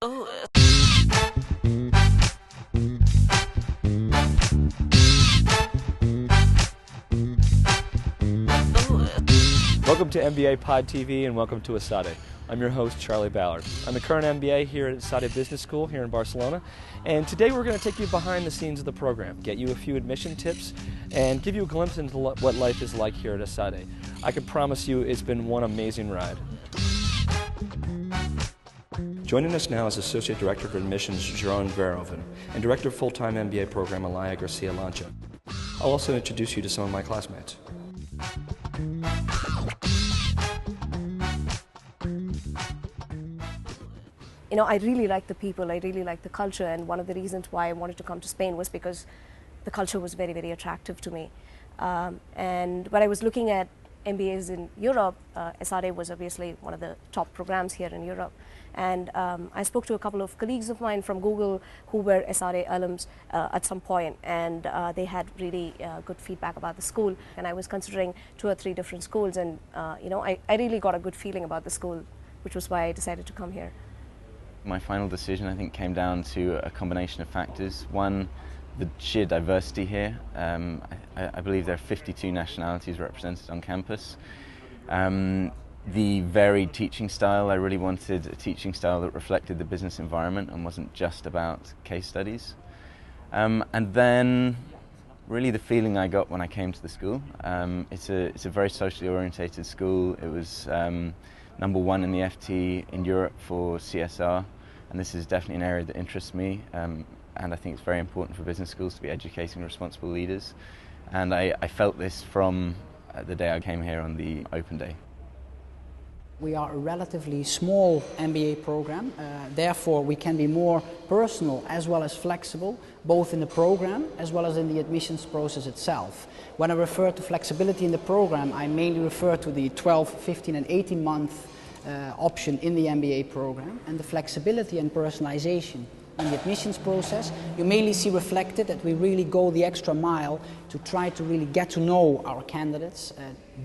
Welcome to MBA Pod TV and welcome to ESADE. I'm your host, Charlie Ballard. I'm the current MBA here at ESADE Business School here in Barcelona, and today we're going to take you behind the scenes of the program, get you a few admission tips, and give you a glimpse into what life is like here at ESADE. I can promise you it's been one amazing ride. Joining us now is Associate Director of Admissions, Jeroen, Verhoeven, and Director of Full-Time MBA Program, Olaya, Garcia-Lancha. I'll also introduce you to some of my classmates. You know, I really like the people, I really like the culture, and one of the reasons why I wanted to come to Spain was because the culture was very, very attractive to me. And when I was looking at MBAs in Europe, ESADE was obviously one of the top programs here in Europe. And I spoke to a couple of colleagues of mine from Google who were ESADE alums at some point, and they had really good feedback about the school. And I was considering 2 or 3 different schools, and you know, I really got a good feeling about the school, which was why I decided to come here. My final decision, I think, came down to a combination of factors. One, the sheer diversity here. I believe there are 52 nationalities represented on campus. The varied teaching style. I really wanted a teaching style that reflected the business environment and wasn't just about case studies. And then, really, the feeling I got when I came to the school. It's a very socially orientated school. It was #1 in the FT in Europe for CSR, and this is definitely an area that interests me, and I think it's very important for business schools to be educating responsible leaders, and I felt this from the day I came here on the open day. We are a relatively small MBA program, therefore we can be more personal as well as flexible, both in the program as well as in the admissions process itself. When I refer to flexibility in the program, I mainly refer to the 12, 15 and 18 month option in the MBA program, and the flexibility and personalization in the admissions process. You mainly see reflected that we really go the extra mile to try to really get to know our candidates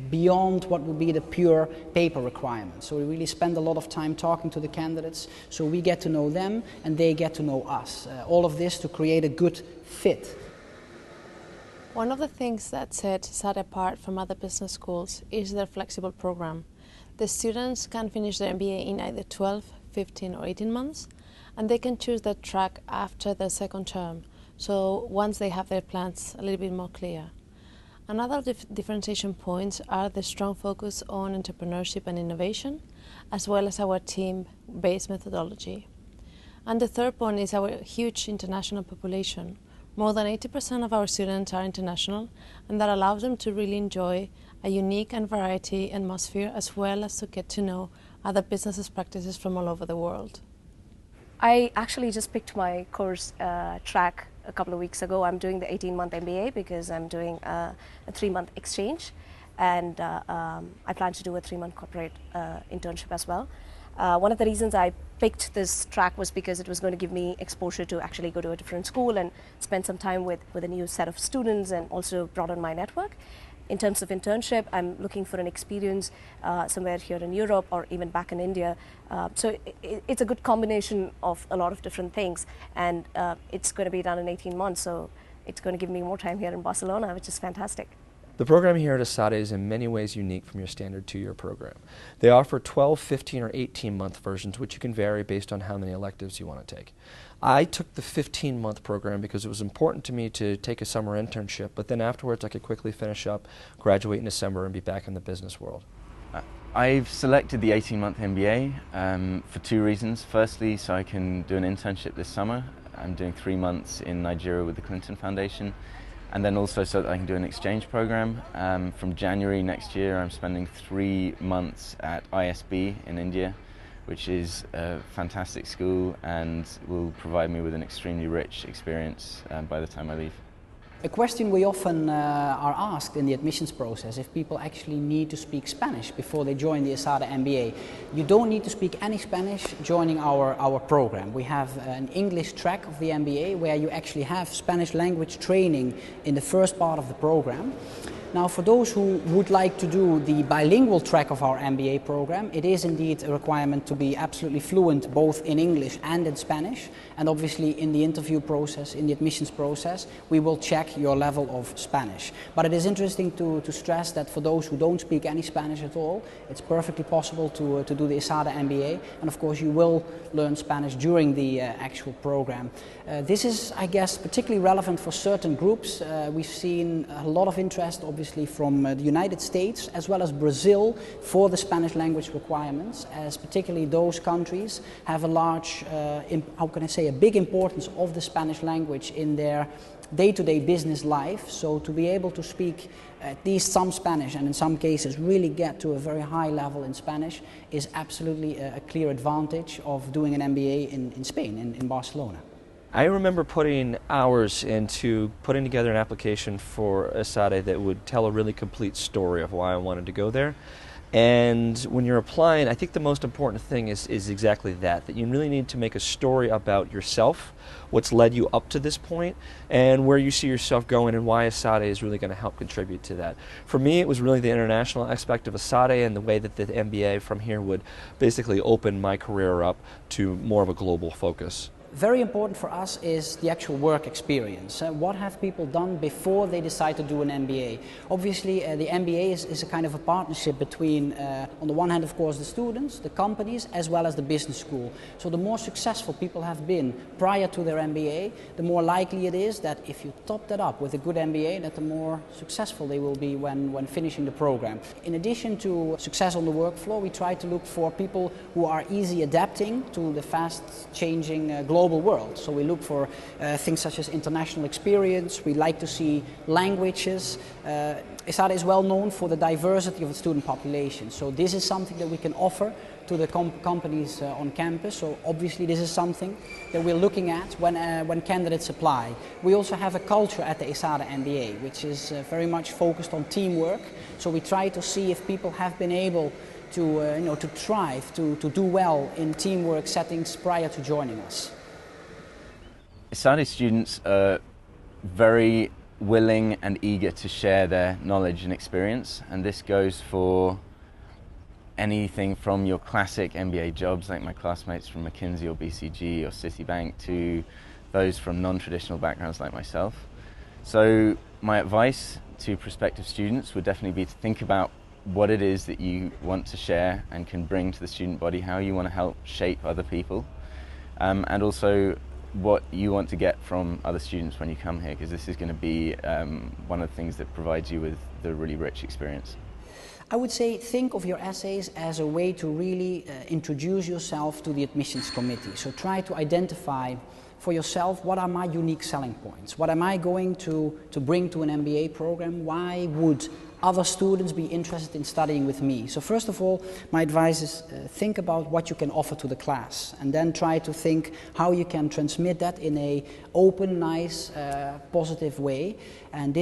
beyond what would be the pure paper requirements. So we really spend a lot of time talking to the candidates, so we get to know them and they get to know us. All of this to create a good fit. One of the things that sets ESADE apart from other business schools is their flexible program. The students can finish their MBA in either 12, 15 or 18 months, and they can choose their track after their second term, so once they have their plans a little bit more clear. Another differentiation points are the strong focus on entrepreneurship and innovation, as well as our team-based methodology. And the third point is our huge international population. More than 80% of our students are international, and that allows them to really enjoy a unique and variety atmosphere, as well as to get to know other business practices from all over the world. I actually just picked my course track a couple of weeks ago. I'm doing the 18-month MBA because I'm doing a 3-month exchange, and I plan to do a 3-month corporate internship as well. One of the reasons I picked this track was because it was going to give me exposure to actually go to a different school and spend some time with a new set of students and also broaden my network. In terms of internship, I'm looking for an experience somewhere here in Europe or even back in India. So it's a good combination of a lot of different things, and it's going to be done in 18 months, so it's going to give me more time here in Barcelona, which is fantastic. The program here at ESADE is in many ways unique from your standard 2-year program. They offer 12, 15, or 18-month versions, which you can vary based on how many electives you want to take. I took the 15-month program because it was important to me to take a summer internship, but then afterwards I could quickly finish up, graduate in December, and be back in the business world. I've selected the 18-month MBA for 2 reasons. Firstly, so I can do an internship this summer. I'm doing 3 months in Nigeria with the Clinton Foundation. And then also so that I can do an exchange program. From January next year, I'm spending 3 months at ISB in India, which is a fantastic school and will provide me with an extremely rich experience by the time I leave. A question we often are asked in the admissions process if people actually need to speak Spanish before they join the ESADE MBA. You don't need to speak any Spanish joining our program. We have an English track of the MBA where you actually have Spanish language training in the first part of the program. Now, for those who would like to do the bilingual track of our MBA program, it is indeed a requirement to be absolutely fluent both in English and in Spanish. And obviously in the interview process, in the admissions process, we will check your level of Spanish. But it is interesting to stress that for those who don't speak any Spanish at all, it's perfectly possible to do the ESADE MBA. And of course you will learn Spanish during the actual program. This is, I guess, particularly relevant for certain groups. We've seen a lot of interest, obviously, from the United States as well as Brazil for the Spanish language requirements, as particularly those countries have a large, how can I say, a big importance of the Spanish language in their day-to-day business life. So to be able to speak at least some Spanish, and in some cases really get to a very high level in Spanish, is absolutely a clear advantage of doing an MBA in Spain, in Barcelona. I remember putting hours into putting together an application for ESADE that would tell a really complete story of why I wanted to go there. And when you're applying, I think the most important thing is exactly that you really need to make a story about yourself, what's led you up to this point, and where you see yourself going and why ESADE is really going to help contribute to that. For me, it was really the international aspect of ESADE and the way that the MBA from here would basically open my career up to more of a global focus. Very important for us is the actual work experience. What have people done before they decide to do an MBA? Obviously, the MBA is a kind of a partnership between, on the one hand, of course, the students, the companies, as well as the business school. So the more successful people have been prior to their MBA, the more likely it is that if you top that up with a good MBA, that the more successful they will be when finishing the program. In addition to success on the work floor, we try to look for people who are easy adapting to the fast-changing global world. So we look for things such as international experience. We like to see languages. ESADE is well known for the diversity of the student population. So this is something that we can offer to the companies on campus. So obviously this is something that we're looking at when candidates apply. We also have a culture at the ESADE MBA, which is very much focused on teamwork. So we try to see if people have been able to thrive, to do well in teamwork settings prior to joining us. ESADE students are very willing and eager to share their knowledge and experience, and this goes for anything from your classic MBA jobs like my classmates from McKinsey or BCG or Citibank to those from non-traditional backgrounds like myself. So my advice to prospective students would definitely be to think about what it is that you want to share and can bring to the student body, how you want to help shape other people, and also what you want to get from other students when you come here, because this is going to be one of the things that provides you with the really rich experience. I would say think of your essays as a way to really introduce yourself to the admissions committee. So try to identify for yourself, what are my unique selling points? What am I going to bring to an MBA program? Why would other students be interested in studying with me? So first of all, my advice is think about what you can offer to the class, and then try to think how you can transmit that in a open, nice, positive way. And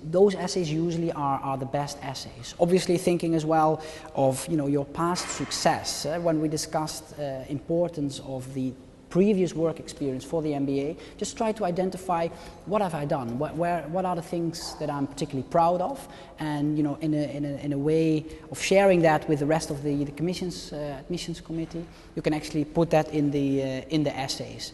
those essays usually are the best essays. Obviously thinking as well of your past success. When we discussed importance of the previous work experience for the MBA, just try to identify what have I done, what are the things that I'm particularly proud of, and in a way of sharing that with the rest of the admissions committee, you can actually put that in the essays.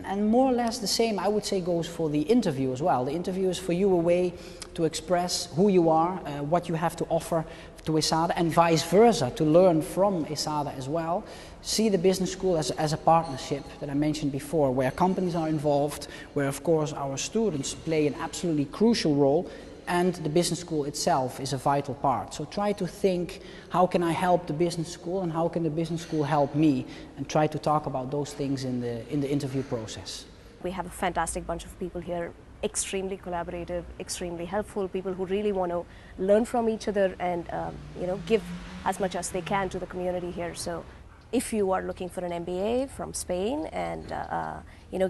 And more or less the same, I would say, goes for the interview as well. The interview is for you a way to express who you are, what you have to offer to ESADE, and vice versa, to learn from ESADE as well. See the business school as a partnership that I mentioned before, where companies are involved, where of course our students play an absolutely crucial role, and the business school itself is a vital part. So try to think, how can I help the business school, and how can the business school help me, and try to talk about those things in the interview process. We have a fantastic bunch of people here, extremely collaborative, extremely helpful, people who really want to learn from each other and give as much as they can to the community here. So if you are looking for an MBA from Spain, and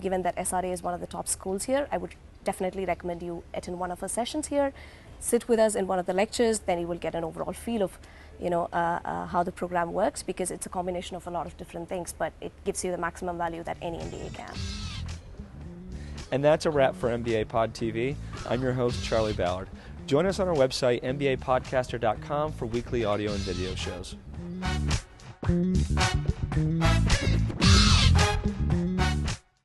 given that ESADE is one of the top schools here, I would definitely recommend you attend one of our sessions here, sit with us in one of the lectures, then you will get an overall feel of how the program works, because it's a combination of a lot of different things, but it gives you the maximum value that any MBA can. And that's a wrap for MBA Pod TV. I'm your host, Charlie Ballard. Join us on our website, mbapodcaster.com, for weekly audio and video shows.